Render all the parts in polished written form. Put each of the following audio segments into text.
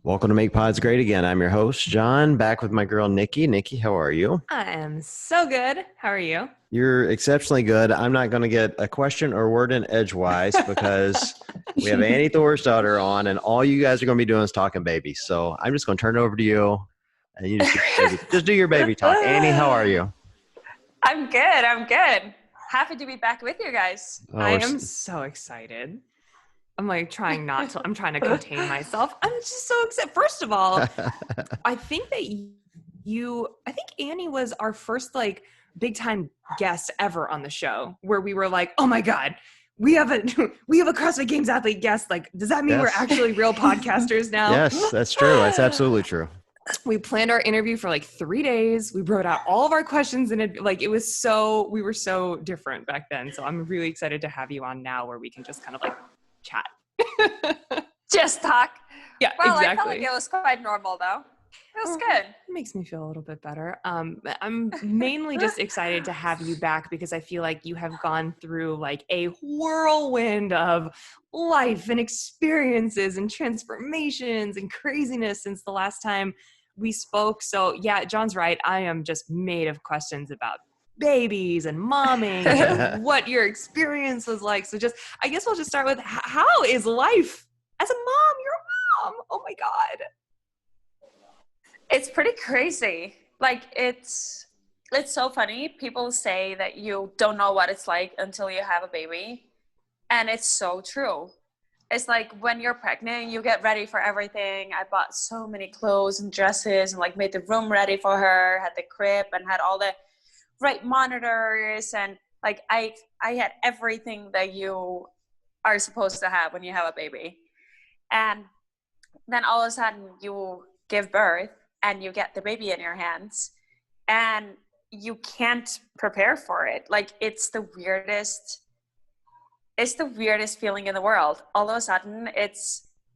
Welcome to Make Pods Great Again. I'm your host, John, back with my girl, Nikki. Nikki, how are you? I am so good. How are you? You're exceptionally good. I'm not going to get a question or word in edgewise because we have Annie Thorisdottir on, and all you guys are going to be doing is talking babies. So I'm just going to turn it over to you, and you just do your baby talk. Annie, how are you? I'm good. I'm good. Happy to be back with you guys. I am so excited. I'm like trying not to, I'm trying to contain myself. I'm just so excited. First of all, I think that I think Annie was our first like big time guest ever on the show where we were like, oh my God, we have a CrossFit Games athlete guest. Like, does that mean we're actually real podcasters now? Yes, that's true. That's absolutely true. We planned our interview for like 3 days. We wrote out all of our questions and we were so different back then. So I'm really excited to have you on now where we can just kind of like chat. Just talk. Yeah, well, exactly. I felt like it was quite normal though. It was good. It makes me feel a little bit better. I'm mainly just excited to have you back because I feel like you have gone through like a whirlwind of life and experiences and transformations and craziness since the last time we spoke. So yeah, John's right. I am just made of questions about babies and momming and what your experience was like. So I guess we'll just start with how is life as a mom? You're a mom. Oh my God. It's pretty crazy. Like it's so funny. People say that you don't know what it's like until you have a baby. And it's so true. It's like when you're pregnant, you get ready for everything. I bought so many clothes and dresses and like made the room ready for her, had the crib and had all the right monitors. And like I had everything that you are supposed to have when you have a baby. And then all of a sudden you give birth and you get the baby in your hands and you can't prepare for it. Like it's the weirdest feeling in the world. All of a sudden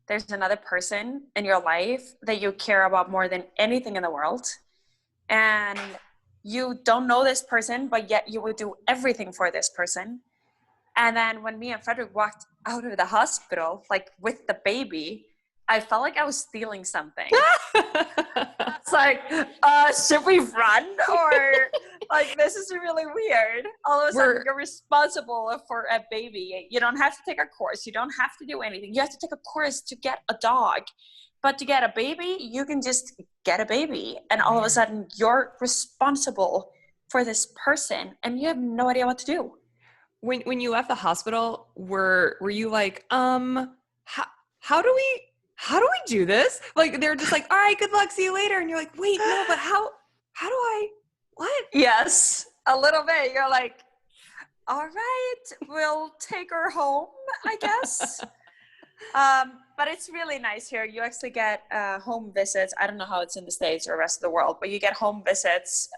there's another person in your life that you care about more than anything in the world. And you don't know this person, but yet you will do everything for this person. And then when me and Frederick walked out of the hospital, like with the baby, I felt like I was stealing something. It's like, should we run? Or like, this is really weird. All of a sudden, you're responsible for a baby. You don't have to take a course. You don't have to do anything. You have to take a course to get a dog. But to get a baby, you can just get a baby. And all of a sudden, you're responsible for this person. And you have no idea what to do. When you left the hospital, were you like, how do we do this? Like, they're just like, all right, good luck, see you later. And you're like, wait, no, but how do I, what? Yes, a little bit. You're like, all right, we'll take her home, I guess. But it's really nice here. You actually get home visits. I don't know how it's in the States or the rest of the world, but you get home visits,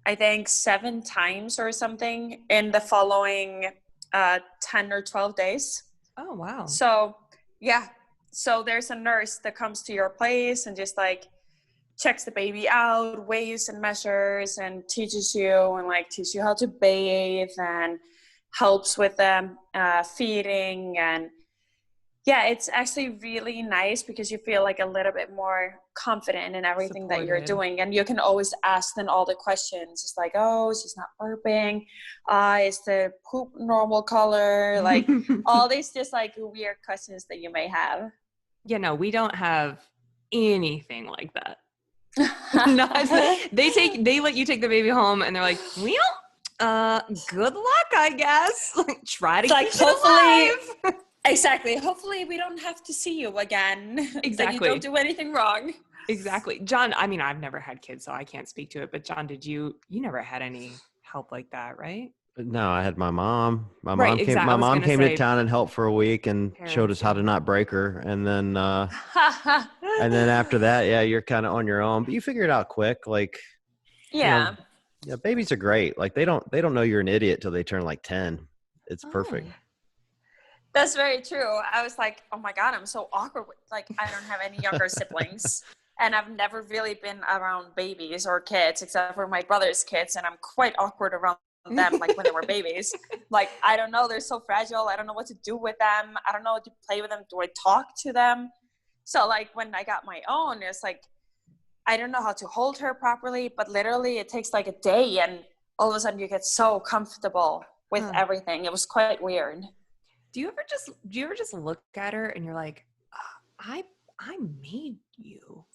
I think 7 times or something in the following 10 or 12 days. Oh, wow. So, yeah. So there's a nurse that comes to your place and just like checks the baby out, weighs and measures and teaches you how to bathe and helps with them feeding. And yeah, it's actually really nice because you feel like a little bit more confident in everything that you're doing. And you can always ask them all the questions. It's like, oh, she's not burping. Is the poop normal color? Like all these just like weird questions that you may have. Yeah, no, we don't have anything like that. They let you take the baby home and they're like, well, good luck, I guess. Like, try to keep it alive. Exactly. Hopefully we don't have to see you again. Exactly. That you don't do anything wrong. Exactly. John, I mean, I've never had kids, so I can't speak to it. But John, you never had any help like that, right? No, I had my mom. My Exactly. mom came to town and helped for a week and showed us how to not break her. And then and then after that, yeah, you're kind of on your own, but you figure it out quick. Like, yeah. Yeah, babies are great. Like they don't know you're an idiot till they turn like 10. It's perfect. That's very true. I was like, oh my God, I'm so awkward. Like, I don't have any younger siblings. And I've never really been around babies or kids except for my brother's kids. And I'm quite awkward around them, like when they were babies. Like, I don't know. They're so fragile. I don't know what to do with them. I don't know what to play with them. Do I talk to them? So like when I got my own, it's like, I don't know how to hold her properly, but literally it takes like a day and all of a sudden you get so comfortable with everything. It was quite weird. Do you ever just look at her and you're like, I made you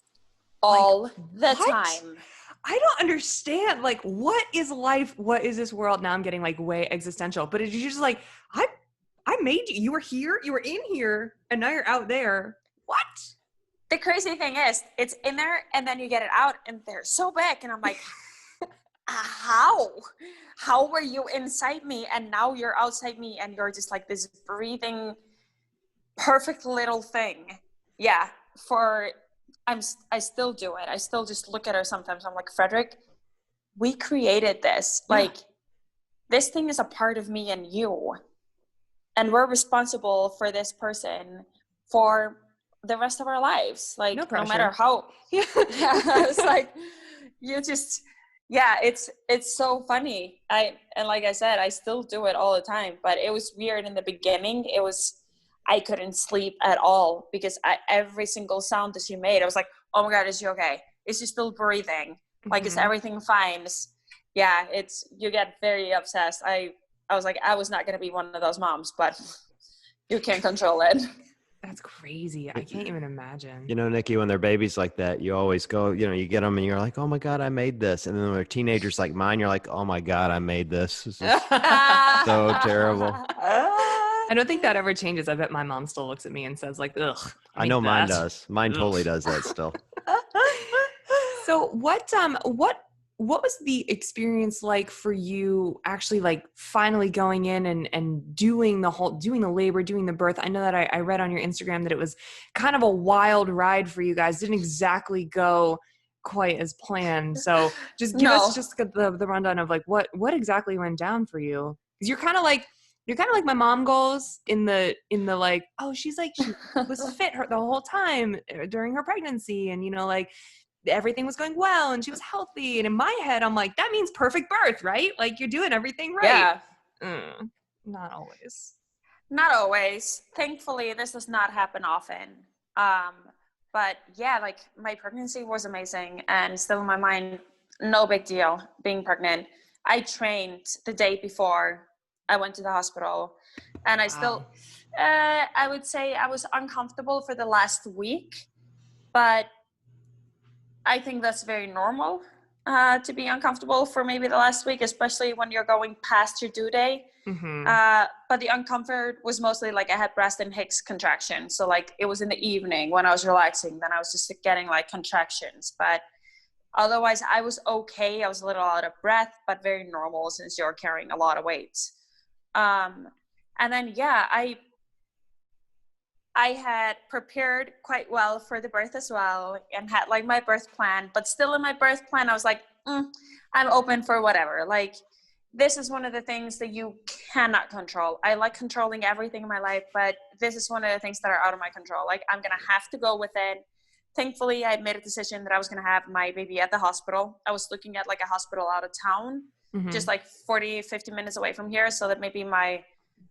All like, the what? time. I don't understand. Like, what is life? What is this world? Now I'm getting like way existential, but it's just like, I made you. You were here, you were in here, and now you're out there. What? The crazy thing is, it's in there and then you get it out and they're so big. And I'm like, how were you inside me and now you're outside me and you're just like this breathing perfect little thing. Yeah, I still do it. I still just look at her sometimes. I'm like, Frederick, we created this. Like, this thing is a part of me and you, and we're responsible for this person for the rest of our lives. Like, no matter how. It's like, you just, it's so funny. And like I said, I still do it all the time, but it was weird in the beginning. I couldn't sleep at all because every single sound that she made, I was like, oh my God, is she okay? Is she still breathing? Like, is everything fine? You get very obsessed. I was like, I was not going to be one of those moms, but you can't control it. That's crazy. I can't even imagine. You know, Nikki, when they're babies like that, you always go, you know, you get them and you're like, oh my God, I made this. And then when they're teenagers like mine, you're like, oh my God, I made this. This is so terrible. I don't think that ever changes. I bet my mom still looks at me and says like, ugh. I know mine does. Mine totally does that still. So what was the experience like for you actually like finally going in and doing the labor, doing the birth? I know that I read on your Instagram that it was kind of a wild ride for you guys. Didn't exactly go quite as planned. So just give us just the rundown of like what exactly went down for you. Because you're kind of like my mom goes in the like, oh, she was fit the whole time during her pregnancy, and you know, like everything was going well and she was healthy. And in my head, I'm like, that means perfect birth, right? Like you're doing everything right. Yeah. Not always. Not always. Thankfully, this does not happen often. But yeah, like my pregnancy was amazing and still in my mind, no big deal being pregnant. I trained the day before I went to the hospital, and I still, I would say I was uncomfortable for the last week, but I think that's very normal to be uncomfortable for maybe the last week, especially when you're going past your due date. Mm-hmm. But the uncomfort was mostly like I had breast and hips contractions. So like it was in the evening when I was relaxing, then I was just getting like contractions. But otherwise I was okay. I was a little out of breath, but very normal since you're carrying a lot of weight. And then, I had prepared quite well for the birth as well and had like my birth plan, but still in my birth plan, I was like, I'm open for whatever. Like, this is one of the things that you cannot control. I like controlling everything in my life, but this is one of the things that are out of my control. Like, I'm going to have to go with it. Thankfully, I made a decision that I was going to have my baby at the hospital. I was looking at like a hospital out of town, just like 40, 50 minutes away from here, so that maybe my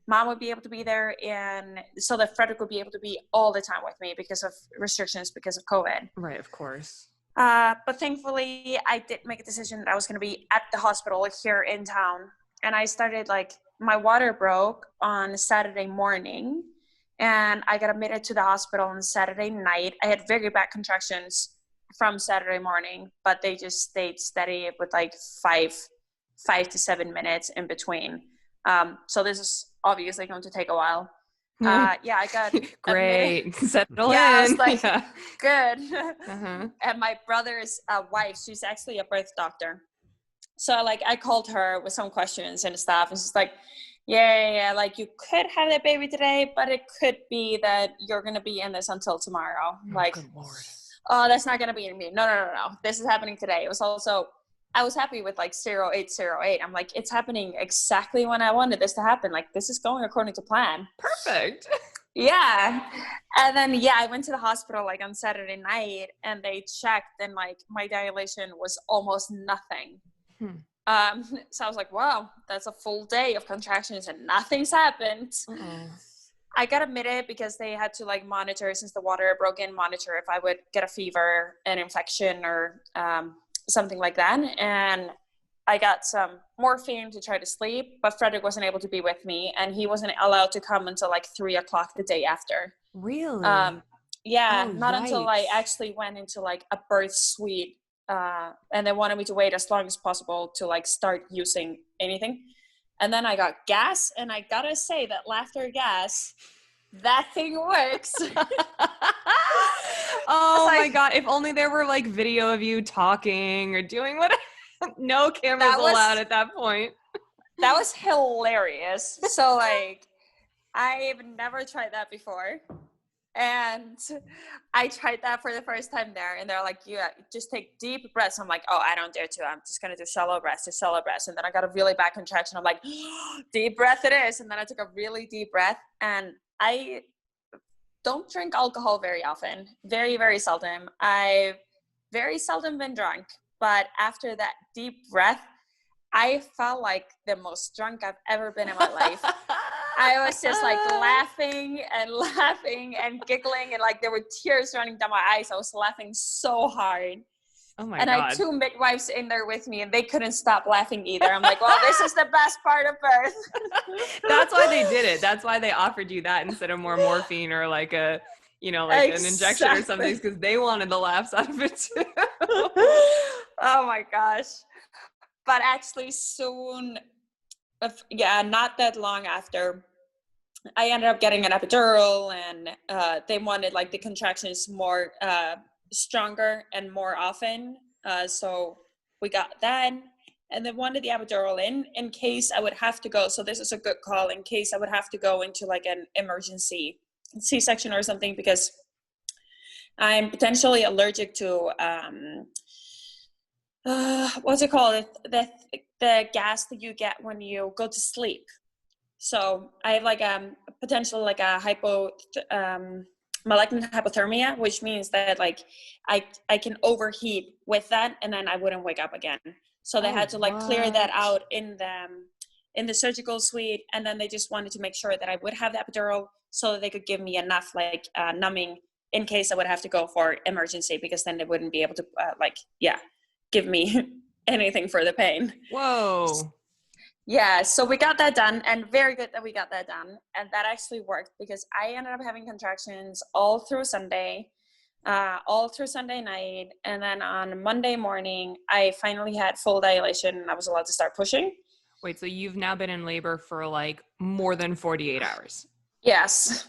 mom would be able to be there, and so that Frederick would be able to be all the time with me because of restrictions, because of COVID. Right, of course. But thankfully, I did make a decision that I was going to be at the hospital here in town. And I started like, my water broke on Saturday morning, and I got admitted to the hospital on Saturday night. I had very bad contractions from Saturday morning, but they just stayed steady with like 5 to 7 minutes in between. So this is obviously going to take a while. I got great. Settle in. I was like, good. And my brother's wife, she's actually a birth doctor. So like I called her with some questions and stuff, and she's like, yeah, like you could have that baby today, but it could be that you're gonna be in this until tomorrow. Like, good Lord. Oh, that's not gonna be in me. No. This is happening today. It was also, I was happy with like 0808. I'm like, it's happening exactly when I wanted this to happen. Like, this is going according to plan. Perfect. Yeah. And then, I went to the hospital like on Saturday night, and they checked, and like my dilation was almost nothing. So I was like, wow, that's a full day of contractions and nothing's happened. I got admitted because they had to like monitor, since the water broke in, monitor if I would get a fever, an infection, or something like that. And I got some morphine to try to sleep, but Frederick wasn't able to be with me, and he wasn't allowed to come until like 3:00 the day after. Really? Yeah, Oh, not until I yikes. actually went into like a birth suite, and they wanted me to wait as long as possible to like start using anything. And then I got gas, and I gotta say that laughter gas, that thing works. Oh like, my God. If only there were like video of you talking or doing whatever. No cameras allowed at that point. That was hilarious. So like, I've never tried that before. And I tried that for the first time there, and they're like, yeah, just take deep breaths. I'm like, oh, I don't dare to. I'm just going to do shallow breaths. And then I got a really bad contraction. I'm like, deep breath it is. And then I took a really deep breath, and I don't drink alcohol very often. Very, very seldom. I've very seldom been drunk. But after that deep breath, I felt like the most drunk I've ever been in my life. I was just like laughing and giggling, and like there were tears running down my eyes. I was laughing so hard. Oh my God. I had 2 midwives in there with me, and they couldn't stop laughing either. I'm like, well, this is the best part of birth. That's why they did it. That's why they offered you that instead of more morphine or like a, like an injection or something, because they wanted the laughs out of it too. Oh my gosh. But actually soon, not that long after, I ended up getting an epidural, and they wanted like the contractions more stronger and more often. So we got that, and they wanted the epidural in case I would have to go. So this is a good call, in case I would have to go into like an emergency C-section or something, because I'm potentially allergic to what's it called? The gas that you get when you go to sleep. So I have like potential like a malignant hypothermia, which means that like I can overheat with that, and then I wouldn't wake up again. So they had to like clear that out in the surgical suite, and then they just wanted to make sure that I would have the epidural, so that they could give me enough like numbing in case I would have to go for emergency, because then they wouldn't be able to give me anything for the pain. Whoa. Yeah, so we got that done, and very good that we got that done. And that actually worked, because I ended up having contractions all through Sunday night. And then on Monday morning, I finally had full dilation, and I was allowed to start pushing. Wait, so you've now been in labor for like more than 48 hours? Yes.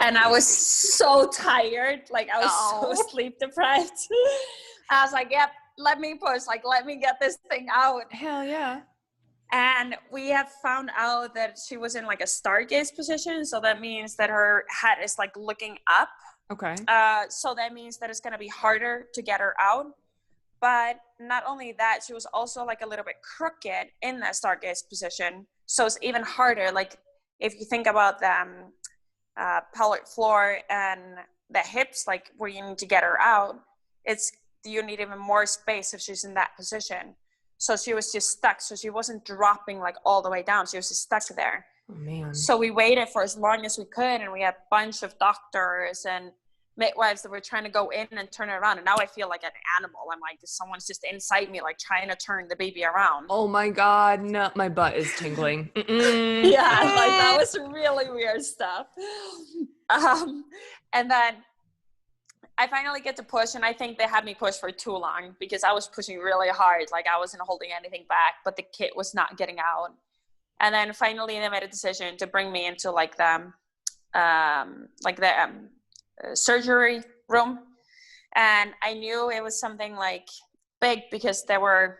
And I was so tired. Like I was so sleep deprived. I was like, yep, let me push. Like, let me get this thing out. Hell yeah. And we have found out that she was in like a stargaze position. So that means that her head is like looking up. Okay. So that means that it's going to be harder to get her out. But not only that, she was also like a little bit crooked in that stargaze position. So it's even harder. Like if you think about the pelvic floor and the hips, like where you need to get her out, you need even more space if she's in that position. So she was just stuck. So she wasn't dropping like all the way down. She was just stuck there. Oh, man. So we waited for as long as we could, and we had a bunch of doctors and midwives that were trying to go in and turn it around. And now I feel like an animal. I'm like, someone's just inside me, like trying to turn the baby around. Oh my God. No, my butt is tingling. Yeah, like that was really weird stuff. And then I finally get to push, and I think they had me push for too long, because I was pushing really hard. Like I wasn't holding anything back, but the kit was not getting out. And then finally they made a decision to bring me into like the surgery room. And I knew it was something like big, because there were,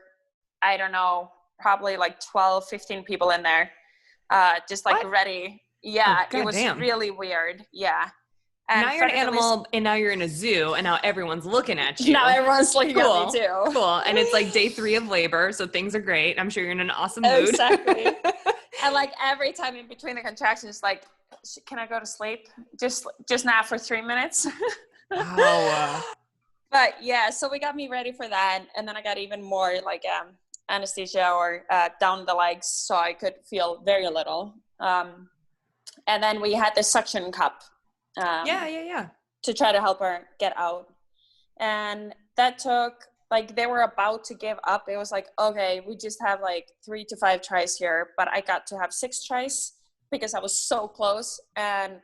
I don't know, probably like 12, 15 people in there, just like ready. Yeah, it was really weird. Yeah. And now you're an animal, and now you're in a zoo, and now everyone's looking at you. Now everyone's looking at me too. Cool. And it's like day 3 of labor, so things are great. I'm sure you're in an awesome mood. Exactly. And like every time in between the contractions, like, can I go to sleep? Just now for 3 minutes. Wow. But yeah, so we got me ready for that, and then I got even more like anesthesia or down the legs, so I could feel very little. And then we had the suction cup. To try to help her get out. And that took, like, they were about to give up. It was like, okay, we just have like 3 to 5 tries here, but I got to have 6 tries because I was so close. And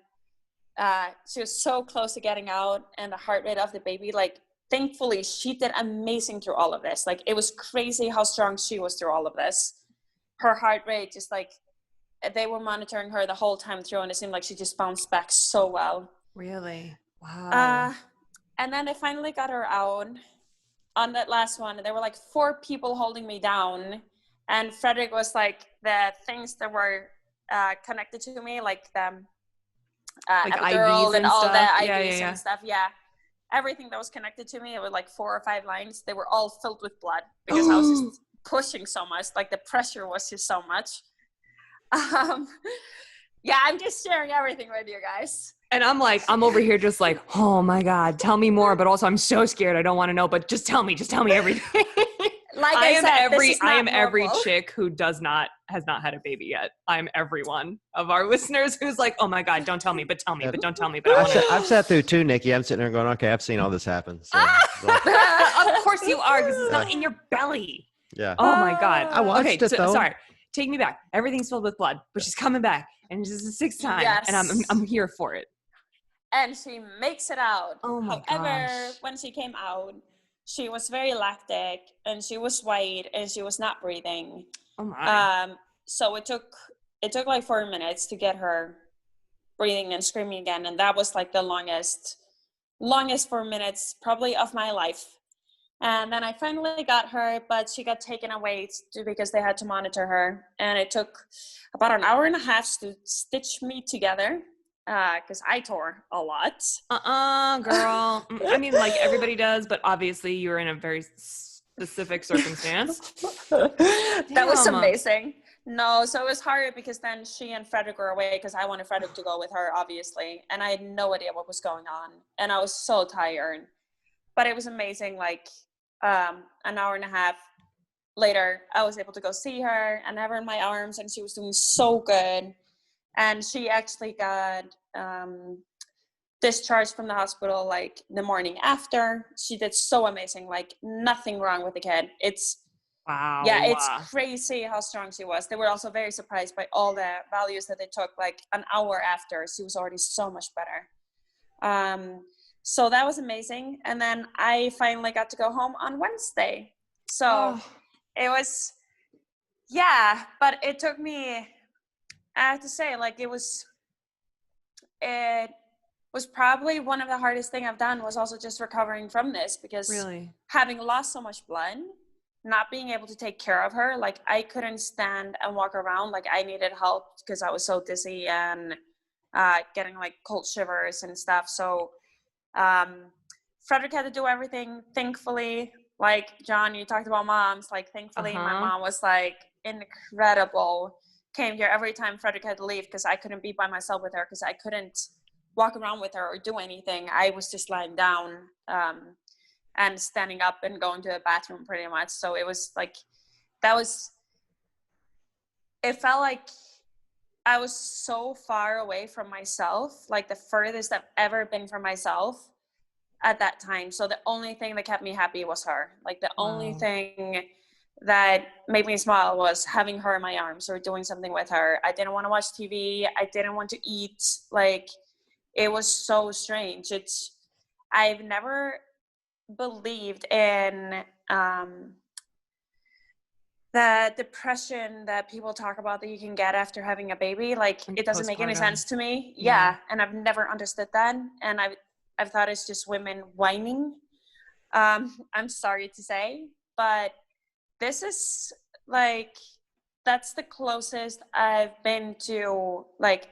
she was so close to getting out, and the heart rate of the baby, like, thankfully she did amazing through all of this. Like, it was crazy how strong she was through all of this. Her heart rate, just like, they were monitoring her the whole time through, and it seemed like she just bounced back so well. Really? Wow. And then they finally got her out on that last one. There were like 4 people holding me down, and Frederick was like, the things that were connected to me, like the like epidural IVs and all stuff. the IVs and stuff. Yeah. Everything that was connected to me, it was like 4 or 5 lines. They were all filled with blood because I was just pushing so much. Like, the pressure was just so much. Yeah, I'm just sharing everything with you guys. And I'm over here just like, oh my God, tell me more. But also I'm so scared. I don't want to know, but just tell me everything. Like I am every chick who has not had a baby yet. I'm every one of our listeners who's like, oh my God, don't tell me, but tell me, but don't tell me. But I've sat through 2, Nikki. I'm sitting there going, okay, I've seen all this happen. So, of course you are, because it's not in your belly. Yeah. Oh my God. I watched it though. Sorry. Take me back. Everything's filled with blood, but she's coming back, and this is the 6th time, yes. and I'm here for it. And she makes it out. Oh my However, gosh. when she came out, she was very lactic, and she was white, and she was not breathing. Oh my. So it took like 4 minutes to get her breathing and screaming again, and that was like the longest 4 minutes probably of my life. And then I finally got her, but she got taken away because they had to monitor her. And it took about an hour and a half to stitch me together because I tore a lot. Girl. I mean, like everybody does, but obviously you were in a very specific circumstance. That was amazing. No, so it was hard because then she and Frederick were away because I wanted Frederick to go with her, obviously. And I had no idea what was going on. And I was so tired. But it was amazing, like an hour and a half later, I was able to go see her and have her in my arms, and she was doing so good. And she actually got discharged from the hospital like the morning after. She did so amazing, like nothing wrong with the kid. It's crazy how strong she was. They were also very surprised by all the values that they took. Like an hour after, she was already so much better. So that was amazing. And then I finally got to go home on Wednesday. So it was, but it took me, I have to say, like it was probably one of the hardest thing I've done was also just recovering from this, because having lost so much blood, not being able to take care of her, like I couldn't stand and walk around. Like I needed help because I was so dizzy and getting like cold shivers and stuff. So Frederick had to do everything. Thankfully, like John, you talked about moms, like thankfully my mom was like incredible, came here every time Frederick had to leave because I couldn't be by myself with her because I couldn't walk around with her or do anything. I was just lying down and standing up and going to the bathroom pretty much. So it was like, it felt like I was so far away from myself, like the furthest I've ever been from myself at that time. So the only thing that kept me happy was her. Like the only thing that made me smile was having her in my arms or doing something with her. I didn't want to watch TV. I didn't want to eat. Like it was so strange. I've never believed in the depression that people talk about that you can get after having a baby. Like it doesn't make any sense to me. Yeah. And I've never understood that. And I've thought it's just women whining. I'm sorry to say, but this is like, that's the closest I've been to, like,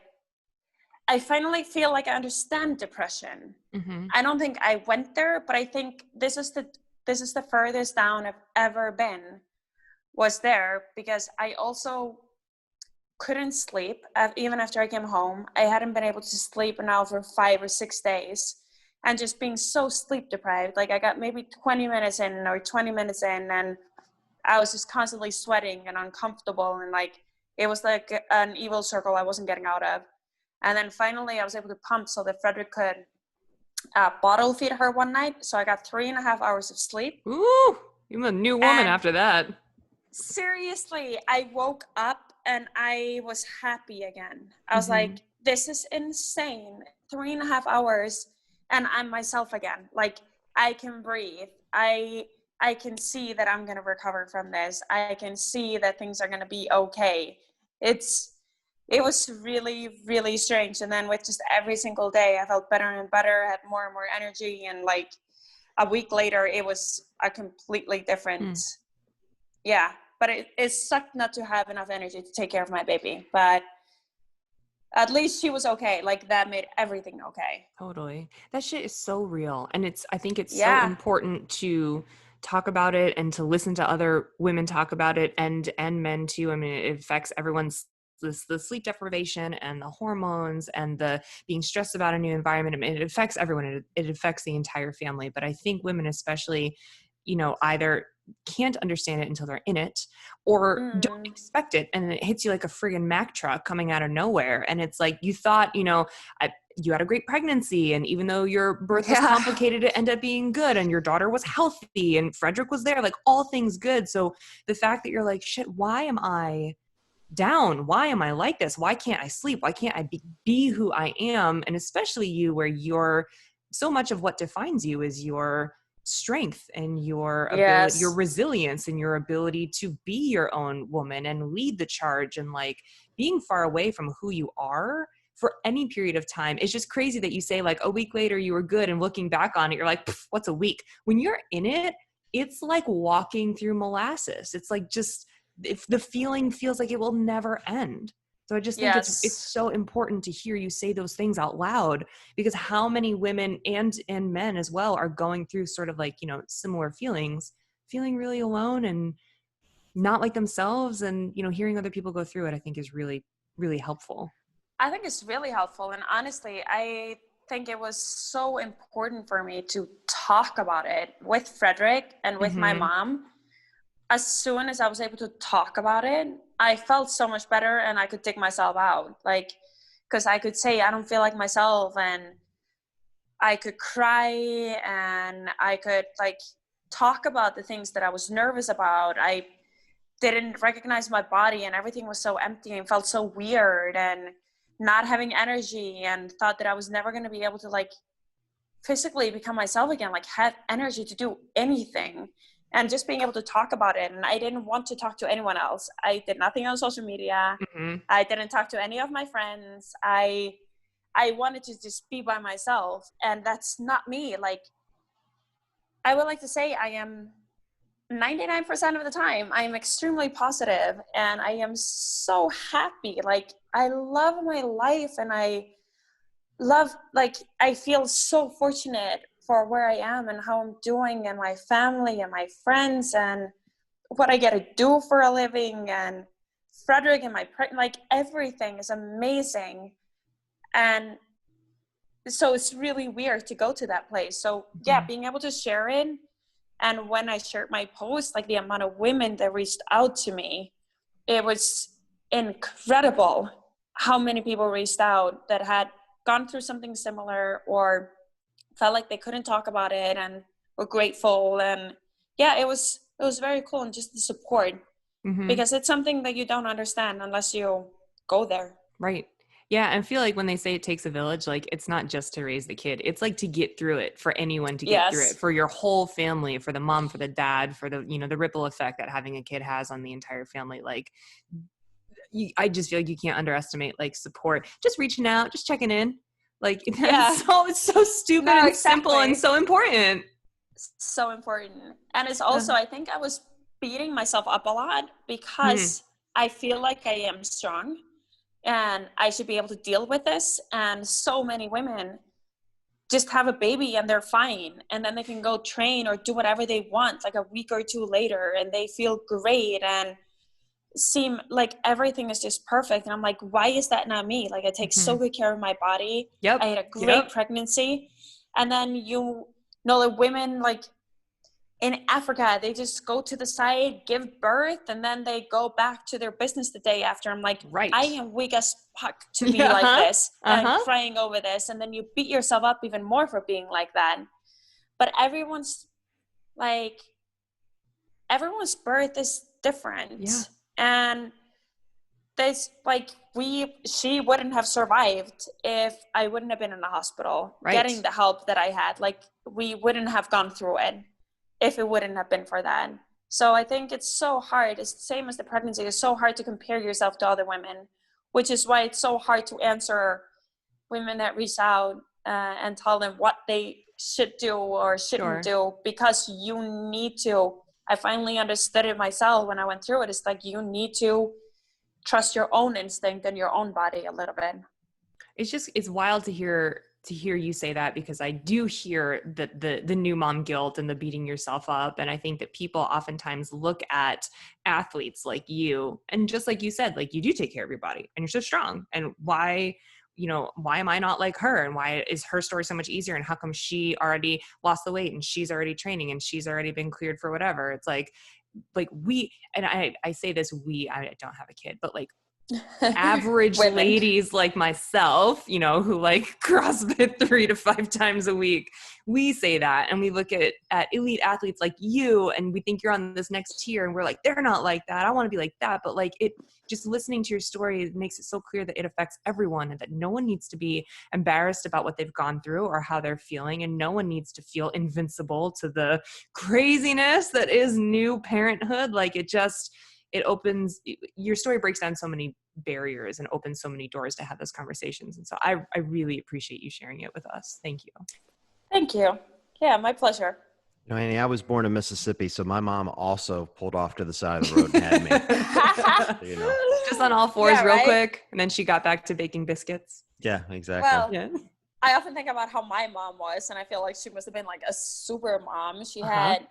I finally feel like I understand depression. Mm-hmm. I don't think I went there, but I think this is the furthest down I've ever been, was there, because I also couldn't sleep. Even after I came home, I hadn't been able to sleep now for 5 or 6 days, and just being so sleep deprived. Like I got maybe 20 minutes in or 20 minutes in, and I was just constantly sweating and uncomfortable, and like it was like an evil circle I wasn't getting out of. And then finally I was able to pump so that Frederick could bottle feed her one night. So I got 3.5 hours of sleep. Ooh, you're a new woman And after that. seriously, I woke up and I was happy again. I was like, this is insane. 3.5 hours and I'm myself again. Like, I can breathe. I can see that I'm going to recover from this. I can see that things are going to be okay. It was really, really strange. And then with just every single day, I felt better and better, had more and more energy. And like a week later, it was a completely different, but it sucked not to have enough energy to take care of my baby. But at least she was okay. Like, that made everything okay. Totally. That shit is so real. And I think it's so important to talk about it and to listen to other women talk about it, and men too. I mean, it affects everyone's, the sleep deprivation and the hormones and the being stressed about a new environment. I mean, it affects everyone. It affects the entire family. But I think women especially, either can't understand it until they're in it, or don't expect it, and it hits you like a friggin' Mack truck coming out of nowhere. And it's like, you thought, you had a great pregnancy, and even though your birth was complicated, it ended up being good, and your daughter was healthy, and Frederick was there, like all things good. So the fact that you're like, shit, why am I down? Why am I like this? Why can't I sleep? Why can't I be who I am? And especially you, where you're, so much of what defines you is your strength and your ability, your resilience, and your ability to be your own woman and lead the charge. And like, being far away from who you are for any period of time, it's just crazy that you say like a week later you were good, and looking back on it, you're like, what's a week? When you're in it, it's like walking through molasses. It's like, just, if the feeling feels like it will never end. So I just think it's so important to hear you say those things out loud, because how many women and men as well are going through sort of like, similar feelings, feeling really alone and not like themselves. And, hearing other people go through it, I think is really, really helpful. I think it's really helpful. And honestly, I think it was so important for me to talk about it with Frederick and with my mom. As soon as I was able to talk about it, I felt so much better, and I could dig myself out. Like, because I could say, I don't feel like myself, and I could cry, and I could like talk about the things that I was nervous about. I didn't recognize my body, and everything was so empty and felt so weird, and not having energy, and thought that I was never going to be able to like physically become myself again, like have energy to do anything. And just being able to talk about it. And I didn't want to talk to anyone else. I did nothing on social media. I didn't talk to any of my friends. I wanted to just be by myself. And that's not me. Like, I would like to say I am 99% of the time, I am extremely positive, and I am so happy. Like, I love my life, and I feel so fortunate for where I am and how I'm doing, and my family and my friends and what I get to do for a living, and Frederick and like everything is amazing. And so it's really weird to go to that place. So being able to share it. And when I shared my post, like the amount of women that reached out to me, it was incredible how many people reached out that had gone through something similar or felt like they couldn't talk about it and were grateful. And it was very cool. And just the support, because it's something that you don't understand unless you go there. Right. Yeah. And I feel like when they say it takes a village, like, it's not just to raise the kid. It's like to get through it, for anyone to get through it, for your whole family, for the mom, for the dad, for the, the ripple effect that having a kid has on the entire family. Like, I just feel like you can't underestimate like support, just reaching out, just checking in. Like, it's so stupid and simple and so important. So important. And it's also, I think I was beating myself up a lot because I feel like I am strong and I should be able to deal with this. And so many women just have a baby and they're fine. And then they can go train or do whatever they want, like a week or two later, and they feel great and seem like everything is just perfect. And I'm like, why is that not me? Like, I take so good care of my body. I had a great pregnancy. And then the women, like, in Africa, they just go to the site, give birth, and then they go back to their business the day after. I'm like, Right. I am weak as fuck to be like this and crying over this. And then you beat yourself up even more for being like that. But everyone's birth is different. Yeah. And this, she wouldn't have survived if I wouldn't have been in the hospital getting the help that I had. Like, we wouldn't have gone through it if it wouldn't have been for that. So I think it's so hard. It's the same as the pregnancy. It's so hard to compare yourself to other women, which is why it's so hard to answer women that reach out and tell them what they should do or shouldn't do, because you need to. I finally understood it myself when I went through it. It's like, you need to trust your own instinct and your own body a little bit. It's wild to hear you say that, because I do hear the new mom guilt and the beating yourself up. And I think that people oftentimes look at athletes like you, and just like you said, like, you do take care of your body and you're so strong. And why am I not like her? And why is her story so much easier? And how come she already lost the weight and she's already training and she's already been cleared for whatever? It's like I say this, I don't have a kid, but like, average ladies like myself, who like CrossFit 3 to 5 times a week, we say that, and we look at elite athletes like you, and we think you're on this next tier, and we're like, they're not like that. I want to be like that. But like, it just listening to your story makes it so clear that it affects everyone, and that no one needs to be embarrassed about what they've gone through or how they're feeling, and no one needs to feel invincible to the craziness that is new parenthood. Like, it opens, your story breaks down so many barriers and opens so many doors to have those conversations. And so I really appreciate you sharing it with us. Thank you. Thank you. Yeah, my pleasure. Annie, I was born in Mississippi, so my mom also pulled off to the side of the road and had me. So, just on all fours real quick. And then she got back to baking biscuits. Yeah, exactly. Well, yeah. I often think about how my mom was, and I feel like she must have been like a super mom. She had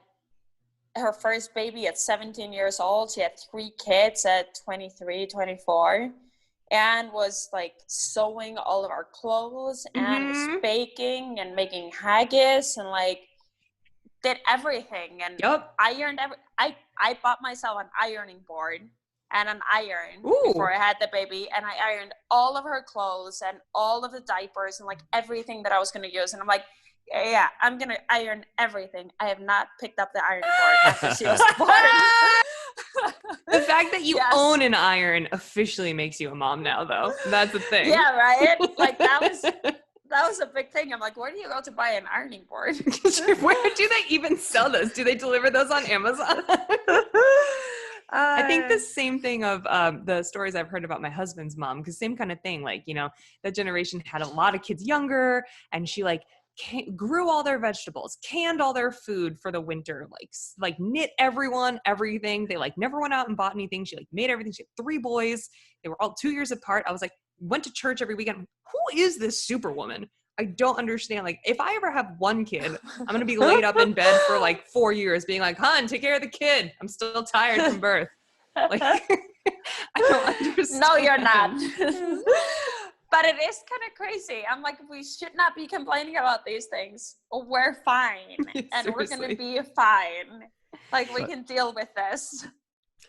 her first baby at 17 years old. She had 3 kids at 23, 24, and was like sewing all of our clothes and was baking and making haggis and like did everything. And ironed I bought myself an ironing board and an iron before I had the baby, and I ironed all of her clothes and all of the diapers and like everything that I was going to use. And I'm like, yeah, I'm going to iron everything. I have not picked up the ironing board after she was born. The fact that you own an iron officially makes you a mom now, though. That's the thing. Yeah, right? Like, that was a big thing. I'm like, where do you go to buy an ironing board? Where do they even sell those? Do they deliver those on Amazon? I think the same thing of the stories I've heard about my husband's mom, because same kind of thing. Like, that generation had a lot of kids younger, and she like grew all their vegetables, canned all their food for the winter, like knit everything. They like never went out and bought anything. She like made everything. She had 3 boys. They were all 2 years apart. I was like, went to church every weekend. Who is this superwoman? I don't understand. Like, if I ever have one kid, I'm going to be laid up in bed for like 4 years being like, hon, take care of the kid. I'm still tired from birth. Like, I don't understand. No, you're not. But it is kind of crazy. I'm like, we should not be complaining about these things. We're fine. And we're going to be fine. Like, we can deal with this.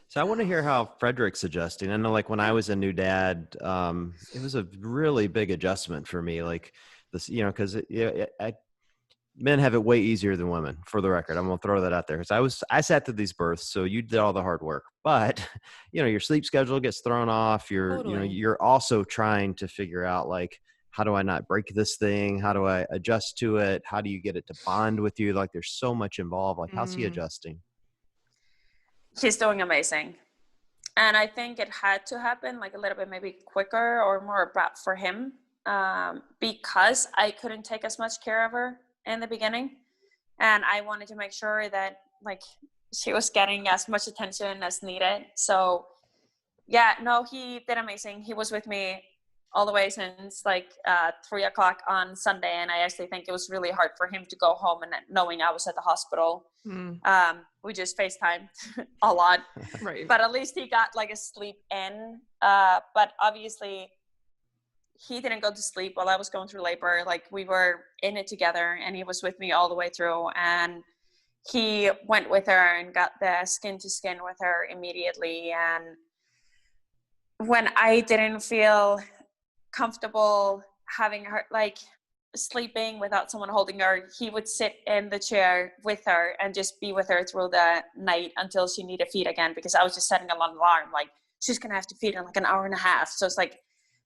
So I want to hear how Frederick's adjusting. I know, like, when I was a new dad, it was a really big adjustment for me. Like this, because men have it way easier than women, for the record. I'm going to throw that out there. Because I sat through these births, so you did all the hard work. But, your sleep schedule gets thrown off. You're also trying to figure out, like, how do I not break this thing? How do I adjust to it? How do you get it to bond with you? Like, there's so much involved. Like, how's he adjusting? He's doing amazing. And I think it had to happen like a little bit maybe quicker or more abrupt for him, because I couldn't take as much care of her in the beginning. And I wanted to make sure that like she was getting as much attention as needed. So yeah, no, he did amazing. He was with me all the way since like 3 o'clock on Sunday. And I actually think it was really hard for him to go home and knowing I was at the hospital. We just FaceTimed a lot, right? But at least he got like a sleep in. But obviously he didn't go to sleep while I was going through labor. Like, we were in it together, and he was with me all the way through. And he went with her and got the skin to skin with her immediately. And when I didn't feel comfortable having her, like sleeping without someone holding her, he would sit in the chair with her and just be with her through the night until she needed feed again, because I was just setting an alarm, like she's gonna have to feed in like an hour and a half. So it's like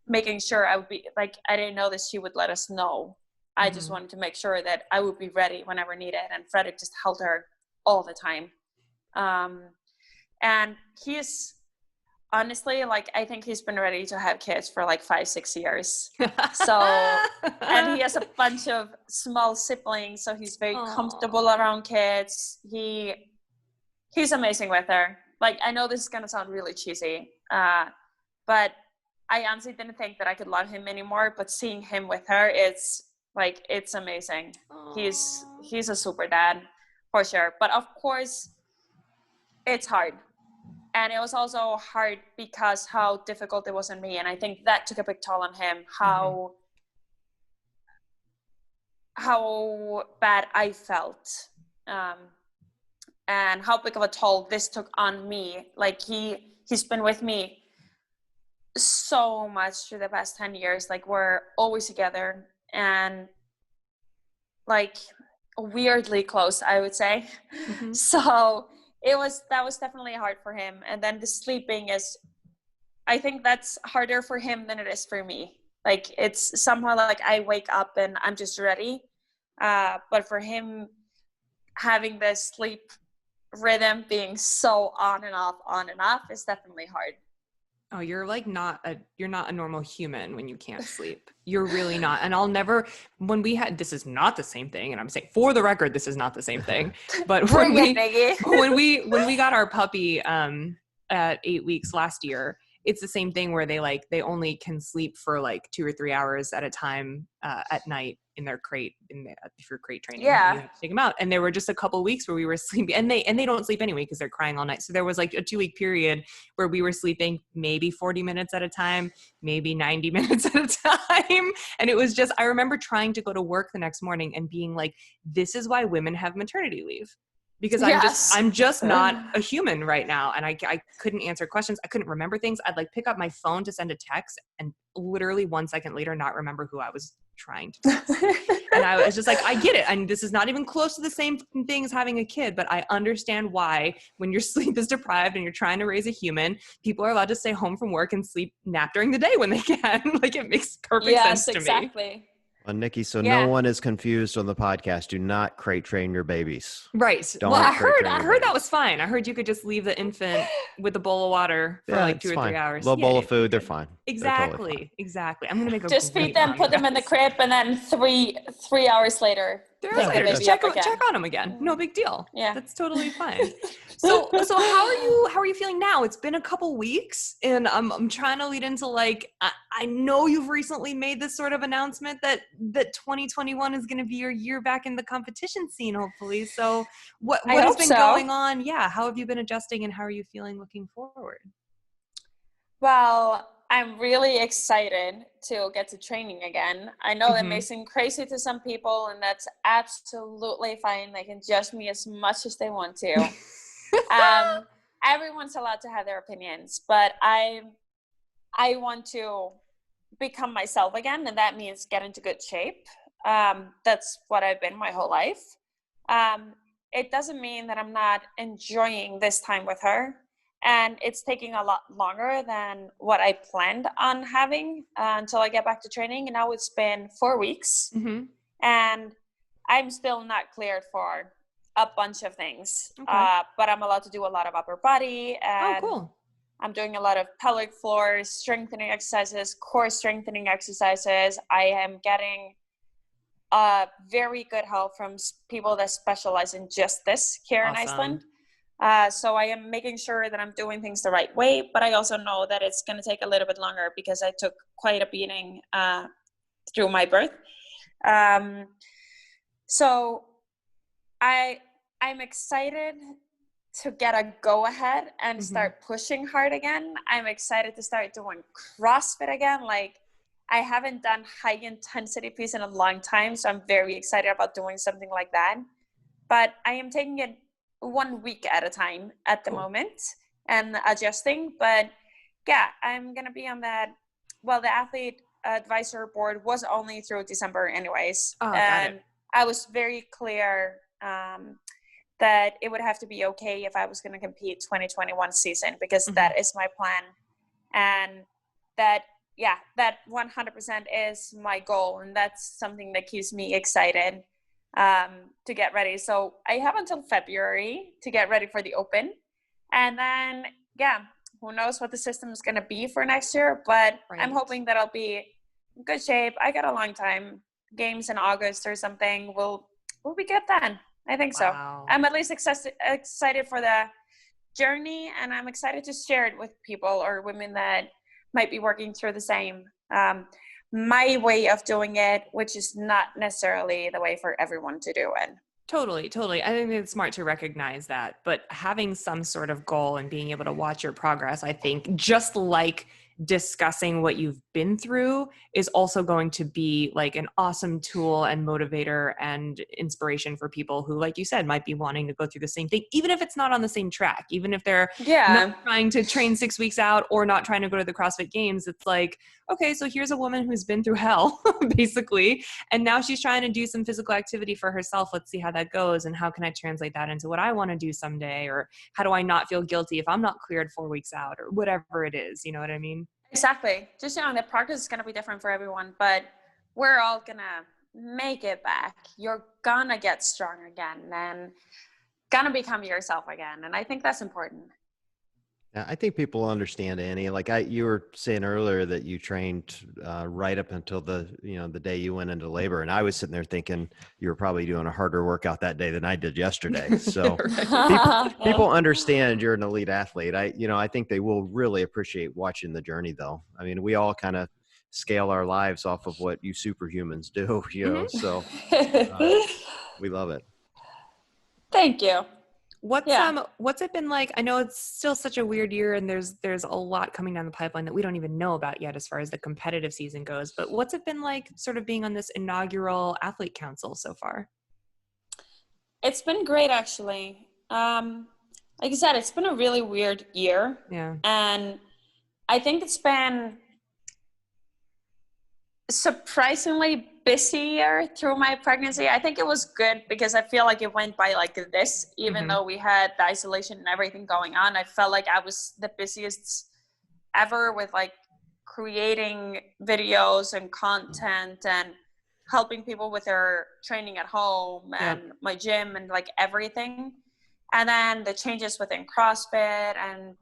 making sure I would be, like, I didn't know that she would let us know. I just wanted to make sure that I would be ready whenever needed. And Frederick just held her all the time. And he's honestly, like, I think he's been ready to have kids for like 5-6 years. So, and he has a bunch of small siblings, so he's very comfortable around kids. He's amazing with her. Like, I know this is gonna sound really cheesy, but I honestly didn't think that I could love him anymore. But seeing him with her, it's amazing. He's a super dad for sure. But of course, it's hard. And it was also hard because how difficult it was on me. And I think that took a big toll on him, how bad I felt. And how big of a toll this took on me. Like, he's been with me so much through the past 10 years. Like, we're always together and like weirdly close, I would say. So that was definitely hard for him. And then the sleeping I think that's harder for him than it is for me. Like, it's somehow like I wake up and I'm just ready. But for him, having the sleep rhythm being so on and off is definitely hard. Oh, you're like you're not a normal human when you can't sleep. You're really not. And I'll never, this is not the same thing. And I'm saying, for the record, this is not the same thing. But when we got our puppy at 8 weeks last year, it's the same thing where they only can sleep for like 2 or 3 hours at a time at night in their crate, for crate training. Yeah. You have to take them out. And there were just a couple of weeks where we were sleeping, and they don't sleep anyway because they're crying all night. So there was like a 2-week period where we were sleeping maybe 40 minutes at a time, maybe 90 minutes at a time. And it was just, I remember trying to go to work the next morning and being like, this is why women have maternity leave. Because I'm just not a human right now. And I couldn't answer questions. I couldn't remember things. I'd like pick up my phone to send a text and literally 1 second later, not remember who I was trying to text. And I was just like, I get it. And this is not even close to the same thing as having a kid, but I understand why when your sleep is deprived and you're trying to raise a human, people are allowed to stay home from work and nap during the day when they can. Like, it makes perfect sense to me. Yes, exactly. Well, Nikki, so no one is confused on the podcast. Do not crate train your babies. Right. Well, I heard that was fine. I heard you could just leave the infant with a bowl of water for like 2 or 3 hours. A little bowl of food, they're fine. Exactly. Totally fine. Exactly. I'm gonna make a just feed them, put them in the crib, and then three hours later, just check on them again. No big deal. Yeah, that's totally fine. So how are you feeling now? It's been a couple weeks, and I'm trying to lead into like, I know you've recently made this sort of announcement that 2021 is going to be your year back in the competition scene, hopefully. So what has been going on? Yeah, how have you been adjusting, and how are you feeling looking forward? Well, I'm really excited to get to training again. I know that may seem crazy to some people, and that's absolutely fine. They can judge me as much as they want to. Everyone's allowed to have their opinions, but I want to become myself again, and that means get into good shape. That's what I've been my whole life. It doesn't mean that I'm not enjoying this time with her. And it's taking a lot longer than what I planned on having until I get back to training. And now it's been 4 weeks. And I'm still not cleared for a bunch of things. Okay. But I'm allowed to do a lot of upper body. And cool. I'm doing a lot of pelvic floor strengthening exercises, core strengthening exercises. I am getting very good help from people that specialize in just this here in Iceland. So I am making sure that I'm doing things the right way, but I also know that it's going to take a little bit longer because I took quite a beating through my birth. So I'm excited to get a go ahead and start pushing hard again. I'm excited to start doing CrossFit again. Like, I haven't done high intensity piece in a long time, so I'm very excited about doing something like that. but I am taking it 1 week at a time at the moment and adjusting. But yeah, I'm going to be on that. Well, the athlete advisor board was only through December anyways. Oh, and got it. I was very clear that it would have to be okay if I was going to compete 2021 season, because that is my plan. And that 100% is my goal. And that's something that keeps me excited to get ready. So I have until February to get ready for the Open. And then, who knows what the system is going to be for next year, but I'm hoping that I'll be in good shape. I got a long time. Games in August or something. We'll be good then. I think so. I'm at least excited for the journey, and I'm excited to share it with people or women that might be working through the same. My way of doing it, which is not necessarily the way for everyone to do it. Totally. I think it's smart to recognize that, but having some sort of goal and being able to watch your progress, I think, just like discussing what you've been through, is also going to be like an awesome tool and motivator and inspiration for people who, like you said, might be wanting to go through the same thing, even if it's not on the same track, even if they're not trying to train 6 weeks out or not trying to go to the CrossFit Games. It's like, okay, so here's a woman who's been through hell basically, and now she's trying to do some physical activity for herself. Let's see how that goes, and how can I translate that into what I want to do someday, or how do I not feel guilty if I'm not cleared 4 weeks out, or whatever it is, you know what I mean? Exactly. Just the practice is going to be different for everyone, but we're all going to make it back. You're going to get strong again and going to become yourself again. And I think that's important. Yeah, I think people understand, Annie. Like you were saying earlier that you trained right up until the day you went into labor, and I was sitting there thinking you were probably doing a harder workout that day than I did yesterday. So people understand you're an elite athlete. I think they will really appreciate watching the journey, though. I mean, we all kind of scale our lives off of what you superhumans do, So we love it. Thank you. What's it been like? I know it's still such a weird year, and there's a lot coming down the pipeline that we don't even know about yet as far as the competitive season goes, but what's it been like sort of being on this inaugural athlete council so far? It's been great, actually. Like I said, it's been a really weird year. Yeah. And I think it's been surprisingly busier through my pregnancy. I think it was good because I feel like it went by like this, even though we had the isolation and everything going on. I felt like I was the busiest ever with like creating videos and content and helping people with their training at home and my gym and like everything. And then the changes within CrossFit and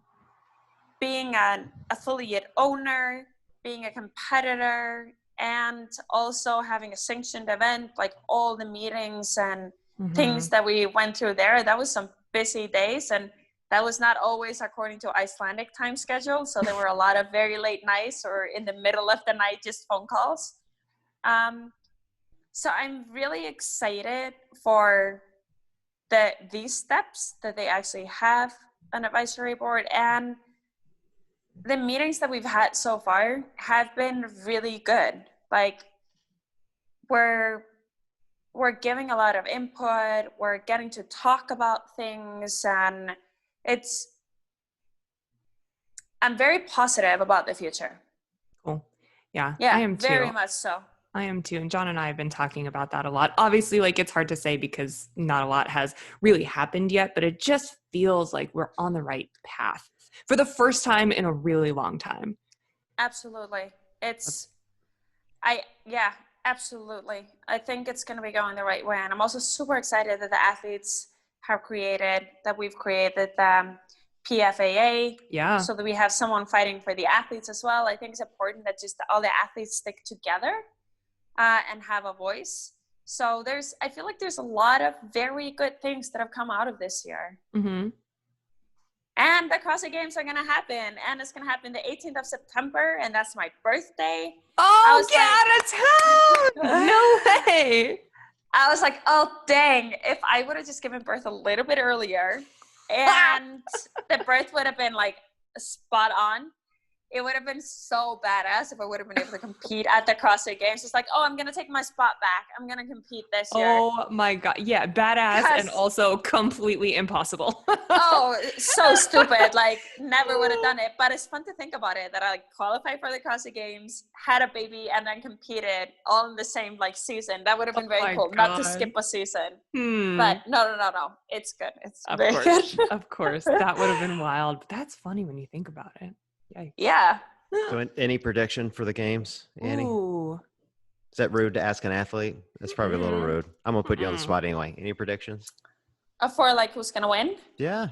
being an affiliate owner, being a competitor, and also having a sanctioned event, like all the meetings and things that we went through there. That was some busy days, and that was not always according to Icelandic time schedule. So there were a lot of very late nights or in the middle of the night, just phone calls. So I'm really excited for these steps that they actually have an advisory board, and the meetings that we've had so far have been really good. Like we're giving a lot of input, we're getting to talk about things, and I'm very positive about the future. Cool. Yeah, I am too. Very much so. I am too. And John and I have been talking about that a lot. Obviously, like it's hard to say because not a lot has really happened yet, but it just feels like we're on the right path for the first time in a really long time. Absolutely. Absolutely. I think it's going to be going the right way. And I'm also super excited that the athletes we've created the PFAA. Yeah. So that we have someone fighting for the athletes as well. I think it's important that just all the athletes stick together and have a voice. So I feel like there's a lot of very good things that have come out of this year. And the CrossFit Games are going to happen. And it's going to happen the 18th of September. And that's my birthday. Oh, get out of town! No way! I was like, oh, dang. If I would have just given birth a little bit earlier and the birth would have been like spot on, it would have been so badass if I would have been able to compete at the CrossFit Games. It's like, oh, I'm going to take my spot back. I'm going to compete this year. Oh my God. Yeah. Badass and also completely impossible. Oh, so stupid. Like, never would have done it. But it's fun to think about it, that I qualified for the CrossFit Games, had a baby, and then competed all in the same season. That would have been very cool. God. Not to skip a season. But no. It's good. It's very good. Of course. That would have been wild. But that's funny when you think about it. Yikes. Yeah. So any prediction for the games, Annie? Ooh. Is that rude to ask an athlete? That's probably a little rude. I'm going to put you on the spot anyway. Any predictions? For who's going to win? Yeah.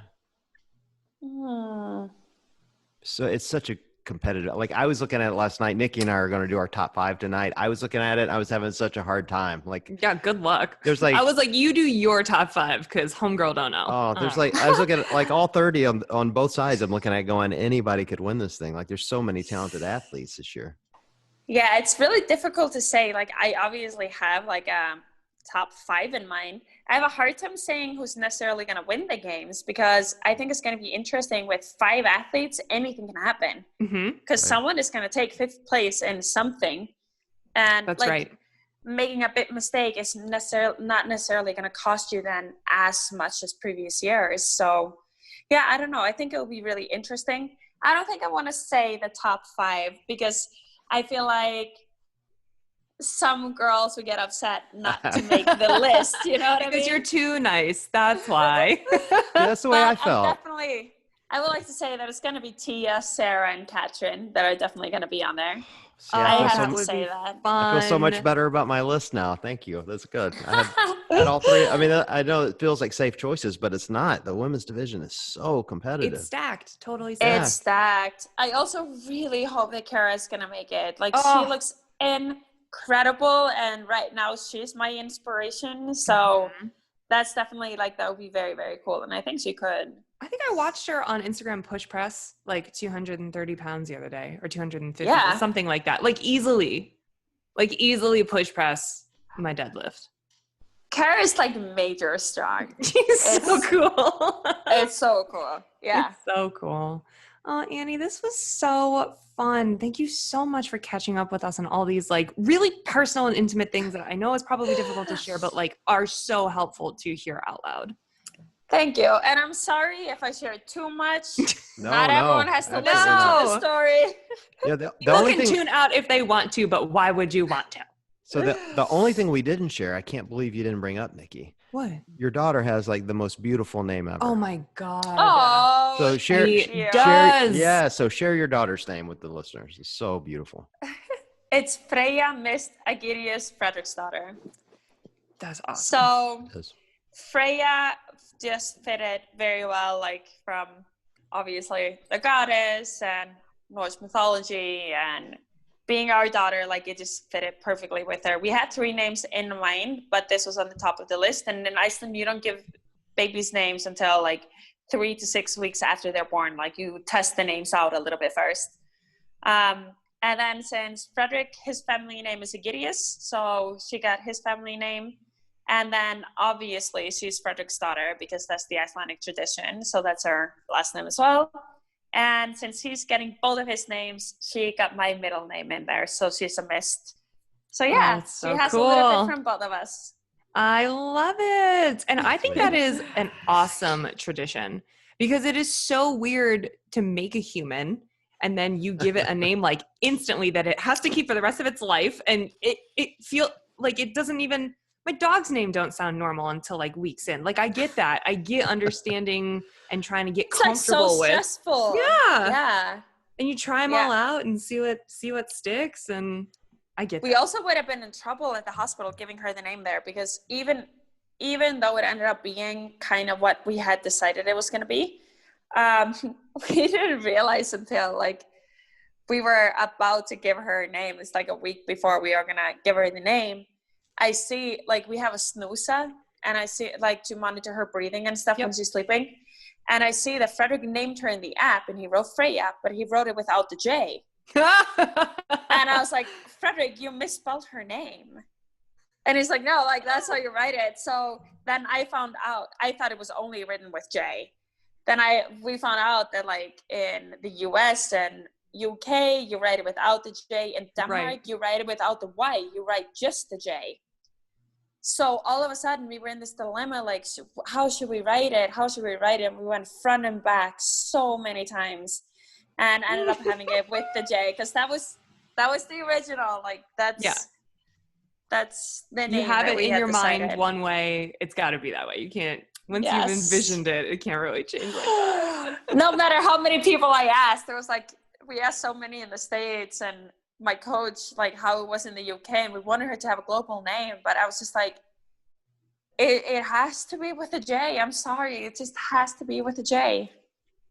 So it's such a competitive, I was looking at it last night. Nikki and I are going to do our top 5 tonight. I was looking at it. I was having such a hard time. Yeah, good luck. There's I was like, you do your top 5 because homegirl don't know. Oh, there's I was looking at all 30 on both sides. I'm looking at going, anybody could win this thing. There's so many talented athletes this year. Yeah, it's really difficult to say. I obviously have a top 5 in mind. I have a hard time saying who's necessarily going to win the games, because I think it's going to be interesting with 5 athletes. Anything can happen because someone is going to take 5th place in something, and that's right. Making a big mistake is not necessarily going to cost you then as much as previous years. So yeah, I don't know. I think it will be really interesting. I don't think I want to say the top 5 because I feel like some girls would get upset not to make the list, you know what I mean? Because you're too nice, that's why. Yeah, that's the way I felt. I would like to say that it's going to be Tia, Sarah, and Katrin that are definitely going to be on there. I have to say that. I feel so much better about my list now. Thank you. That's good. I had all 3. I mean, I know it feels like safe choices, but it's not. The women's division is so competitive. It's stacked. Totally stacked. It's stacked. I also really hope that Kara is going to make it. She looks incredible, and right now she's my inspiration. So that's definitely that would be very, very cool. And I think she could. I think I watched her on Instagram push press 230 pounds the other day, or 250, something like that. Easily push press my deadlift. Kara's major strong. She's so cool. It's so cool. Yeah. It's so cool. Oh, Annie, this was so fun. Thank you so much for catching up with us on all these really personal and intimate things that I know is probably difficult to share, but are so helpful to hear out loud. Thank you. And I'm sorry if I shared too much. Not everyone has to listen to the story. Yeah, the People only can tune out if they want to, but why would you want to? So the only thing we didn't share, I can't believe you didn't bring up, Nikki. What? Your daughter has the most beautiful name ever. Oh my God. Oh, so share your daughter's name with the listeners. It's so beautiful. It's Freyja Mist Agirius Frederiksdottir. That's awesome. So Freyja just fitted very well, from obviously the goddess and Norse mythology, and being our daughter, it just fitted perfectly with her. We had 3 names in mind, but this was on the top of the list. And in Iceland, you don't give babies names until 3 to 6 weeks after they're born. You test the names out a little bit first. And then since Frederick, his family name is Agirius, so she got his family name. And then obviously she's Frederiksdottir because that's the Icelandic tradition. So that's her last name as well. And since he's getting both of his names, she got my middle name in there. So she's a Mist. So yeah, she has a little bit from both of us. I love it. And I think that is an awesome tradition because it is so weird to make a human and then you give it a name instantly that it has to keep for the rest of its life. And it feels like it doesn't even... My dog's name don't sound normal until weeks in. I get that. I get understanding and trying to get comfortable with. It's stressful. Yeah. Yeah. And you try them all out and see what sticks. And I get that. We also would have been in trouble at the hospital giving her the name there because even though it ended up being kind of what we had decided it was going to be, we didn't realize until we were about to give her a name. It's a week before we were going to give her the name. I see, we have a snoozer, and I see, to monitor her breathing and stuff when she's sleeping. And I see that Frederick named her in the app, and he wrote Freyja, but he wrote it without the J. And I was like, Frederick, you misspelled her name. And he's like, no, that's how you write it. So then I found out, I thought it was only written with J. Then we found out that, in the US and UK, you write it without the J. In Denmark, Right. you write it without the Y. You write just the J. So all of a sudden, we were in this dilemma, like, how should we write it? How should we write it? And we went front and back so many times, and ended up having it with the J, because that was the original. Like, that's the name. You have that it we in had your mind decided. one way, it's got to be that way. You can't, once Yes. you've envisioned it, it can't really change like that. No matter how many people I asked, there was like, we asked so many in the States, and my coach, like, how it was in the UK, and we wanted her to have a global name, but I was just like, it has to be with a J. I'm sorry, it just has to be with a J.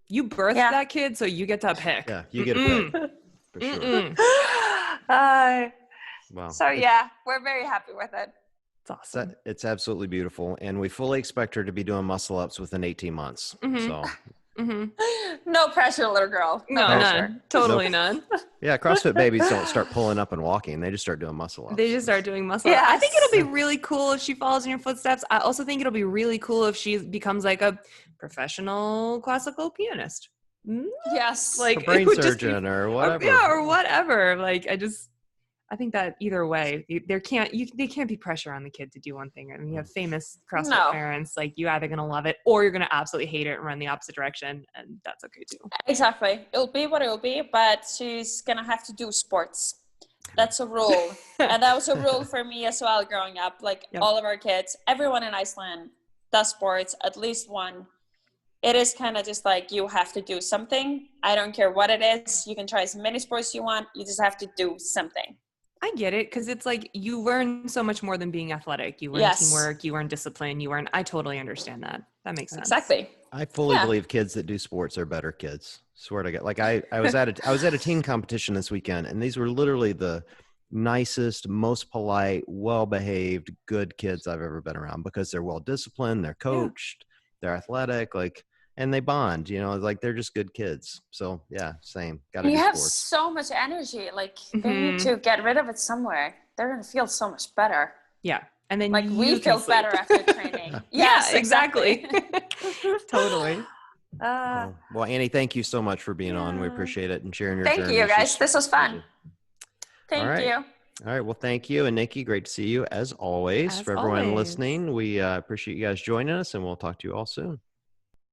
You birthed that kid, so you get to pick. Yeah, you get a pick. For sure. Wow. So yeah, we're very happy with it. It's awesome. It's absolutely beautiful. And we fully expect her to be doing muscle ups within 18 months. So No pressure, little girl. No, none. Totally none. yeah, CrossFit babies don't start pulling up and walking. They just start doing muscle ups. They just start doing muscle ups. I think it'll be really cool if she follows in your footsteps. I also think it'll be really cool if she becomes like a professional classical pianist. Yes. a brain surgeon or whatever. Or whatever. Like, I think that either way, they can't be pressure on the kid to do one thing. I mean, you have famous CrossFit parents, like, you're either going to love it or you're going to absolutely hate it and run the opposite direction, and that's okay too. Exactly. It'll be what it'll be, but she's going to have to do sports. That's a rule. And that was a rule for me as well growing up. Like, all of our kids, everyone in Iceland does sports, at least one. It is kind of just like, you have to do something. I don't care what it is. You can try as many sports you want. You just have to do something. I get it, because it's like, you learn so much more than being athletic. You learn teamwork, you learn discipline, I totally understand that. That makes sense. Exactly. I fully believe kids that do sports are better kids. Swear to God. Like, I was at a team competition this weekend, and these were literally the nicest, most polite, well-behaved, good kids I've ever been around, because they're well-disciplined, they're coached, they're athletic, like, and they bond, like, they're just good kids. So yeah, same. Gotta do have sports. So much energy. Like, they need to get rid of it somewhere. They're going to feel so much better. Yeah. And then like, we feel better after training. Yes, exactly. Totally. Well, Annie, thank you so much for being on. We appreciate it and sharing your journey. Thank you, guys. This was fun. Thank you. All right. Well, thank you. And Nikki, great to see you as always. For everyone listening, we appreciate you guys joining us, and we'll talk to you all soon.